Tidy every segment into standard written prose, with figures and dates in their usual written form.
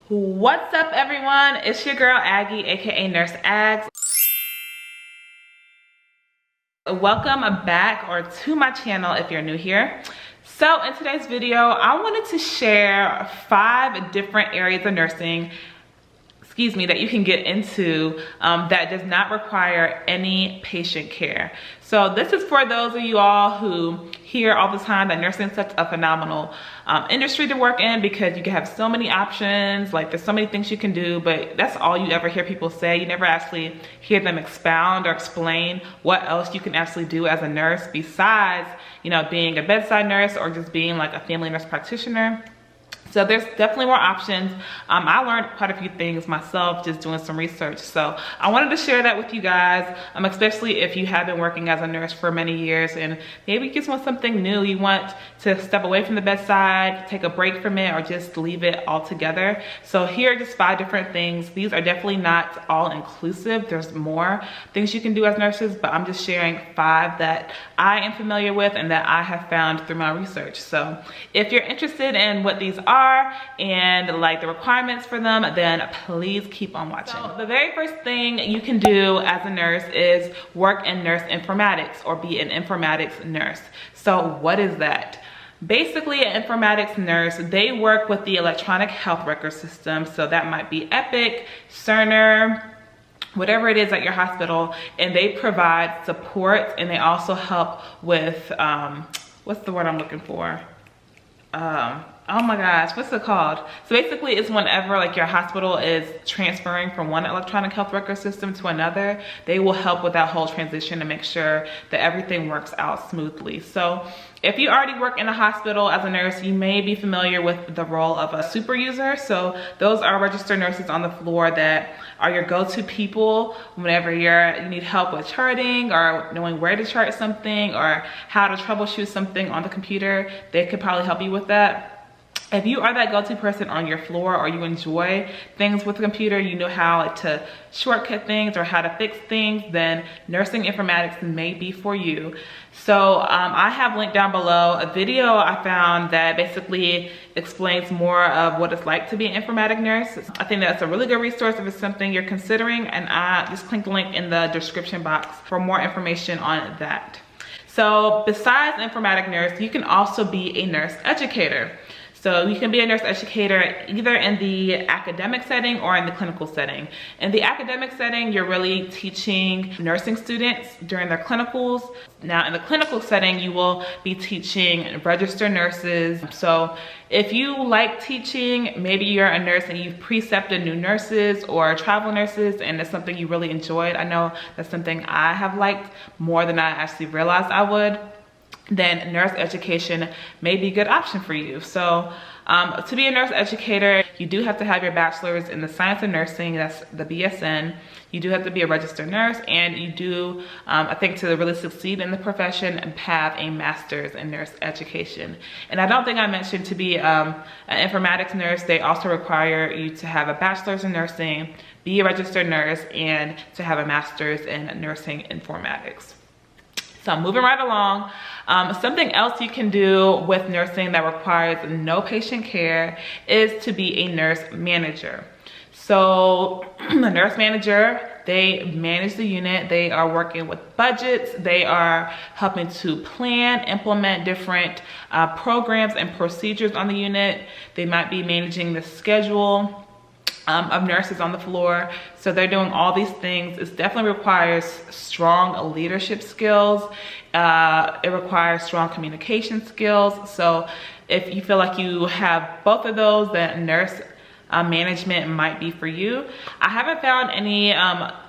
What's up, everyone? It's your girl Aggie, aka Nurse Aggz. Welcome back or to my channel if you're new here. So in today's video, I wanted to share 5 different areas of nursing that you can get into that does not require any patient care. So this is for those of you all who hear all the time that nursing is such a phenomenal industry to work in because you can have so many options, like there's so many things you can do, but that's all you ever hear people say. You never actually hear them expound or explain what else you can actually do as a nurse besides, you know, being a bedside nurse or just being like a family nurse practitioner. So there's definitely more options. I learned quite a few things myself just doing some research. So I wanted to share that with you guys, especially if you have been working as a nurse for many years and maybe you just want something new. You want to step away from the bedside, take a break from it, or just leave it altogether. So here are just 5 different things. These are definitely not all inclusive. There's more things you can do as nurses, but I'm just sharing 5 that I am familiar with and that I have found through my research. So if you're interested in what these are and like the requirements for them, then please keep on watching. So the very first thing you can do as a nurse is work in nurse informatics or be an informatics nurse. So what is that? Basically, an informatics nurse, they work with the electronic health record system. So that might be Epic, Cerner, whatever it is at your hospital, and they provide support and they also help with, what's the word I'm looking for? Oh my gosh, what's it called? So basically it's whenever like your hospital is transferring from one electronic health record system to another, they will help with that whole transition to make sure that everything works out smoothly. So if you already work in a hospital as a nurse, you may be familiar with the role of a super user. So those are registered nurses on the floor that are your go-to people whenever you need help with charting or knowing where to chart something or how to troubleshoot something on the computer. They could probably help you with that. If you are that go-to person on your floor or you enjoy things with the computer, you know how to shortcut things or how to fix things, then nursing informatics may be for you. So I have linked down below a video I found that basically explains more of what it's like to be an informatic nurse. I think that's a really good resource if it's something you're considering, and I just click the link in the description box for more information on that. So besides informatic nurse, you can also be a nurse educator. So you can be a nurse educator either in the academic setting or in the clinical setting. In the academic setting, you're really teaching nursing students during their clinicals. Now in the clinical setting, you will be teaching registered nurses. So if you like teaching, maybe you're a nurse and you've precepted new nurses or travel nurses and it's something you really enjoyed. I know that's something I have liked more than I actually realized I would. Then nurse education may be a good option for you. So to be a nurse educator, you do have to have your bachelor's in the science of nursing, that's the BSN. You do have to be a registered nurse, and you do, I think, to really succeed in the profession, have a master's in nurse education. And I don't think I mentioned to be an informatics nurse, they also require you to have a bachelor's in nursing, be a registered nurse, and to have a master's in nursing informatics. So moving right along, something else you can do with nursing that requires no patient care is to be a nurse manager. So a nurse manager, they manage the unit, they are working with budgets, they are helping to plan, implement different programs and procedures on the unit. They might be managing the schedule of nurses on the floor. So they're doing all these things. It definitely requires strong leadership skills. It requires strong communication skills. So if you feel like you have both of those, then nurse management might be for you. I haven't found any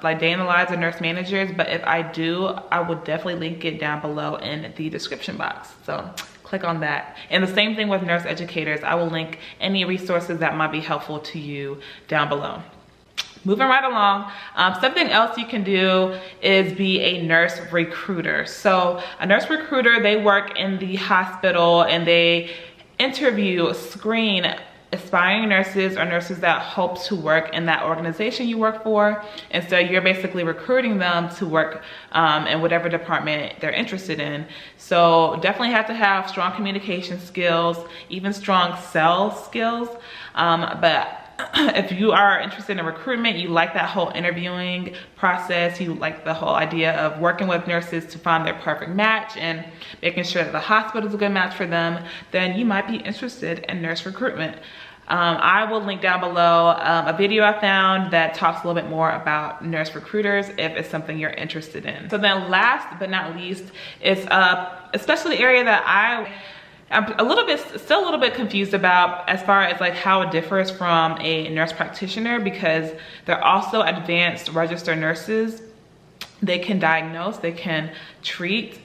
like day in the lives of nurse managers, but if I do, I will definitely link it down below in the description box. So click on that. And the same thing with nurse educators. I will link any resources that might be helpful to you down below. Moving right along, something else you can do is be a nurse recruiter. So a nurse recruiter, they work in the hospital and they interview, screen aspiring nurses or nurses that hope to work in that organization you work for. And so you're basically recruiting them to work in whatever department they're interested in. So definitely have to have strong communication skills, even strong sales skills. But if you are interested in recruitment, you like that whole interviewing process, you like the whole idea of working with nurses to find their perfect match and making sure that the hospital is a good match for them, then you might be interested in nurse recruitment. I will link down below a video I found that talks a little bit more about nurse recruiters if it's something you're interested in. So then last but not least is especially the area that I'm still a little bit confused about as far as like how it differs from a nurse practitioner, because they're also advanced registered nurses. They can diagnose, they can treat.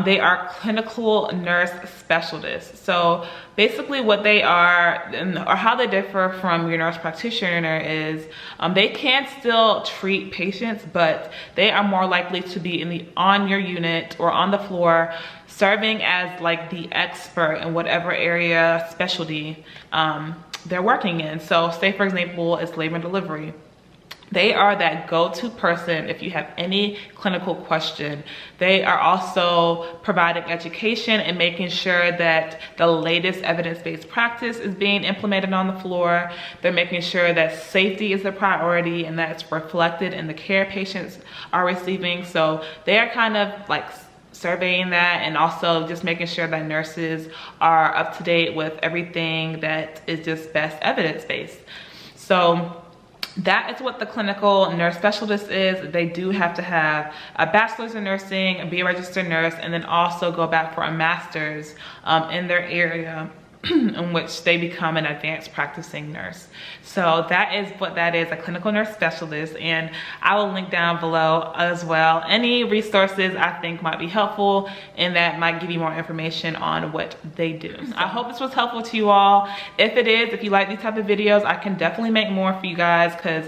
They are clinical nurse specialists. So basically what they are, or how they differ from your nurse practitioner is they can still treat patients, but they are more likely to be on your unit or on the floor, serving as like the expert in whatever area specialty they're working in. So say for example, it's labor and delivery. They are that go-to person if you have any clinical question. They are also providing education and making sure that the latest evidence-based practice is being implemented on the floor. They're making sure that safety is a priority and that's reflected in the care patients are receiving. So they are kind of like surveying that and also just making sure that nurses are up to date with everything that is just best evidence-based. So that is what the clinical nurse specialist is. They do have to have a bachelor's in nursing, be a registered nurse, and then also go back for a master's in their area in which they become an advanced practicing nurse. So that is what that is, a clinical nurse specialist. And I will link down below as well any resources I think might be helpful and that might give you more information on what they do. So I hope this was helpful to you all. If it is, if you like these type of videos, I can definitely make more for you guys, because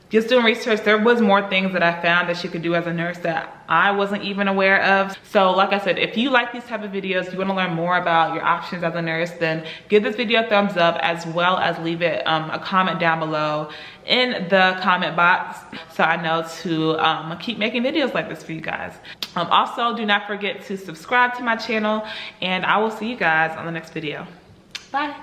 just doing research, there was more things that I found that you could do as a nurse that I wasn't even aware of. So like I said, if you like these type of videos, you want to learn more about your options as a nurse, then give this video a thumbs up, as well as leave it a comment down below in the comment box so I know to keep making videos like this for you guys. Also, do not forget to subscribe to my channel, and I will see you guys on the next video. Bye.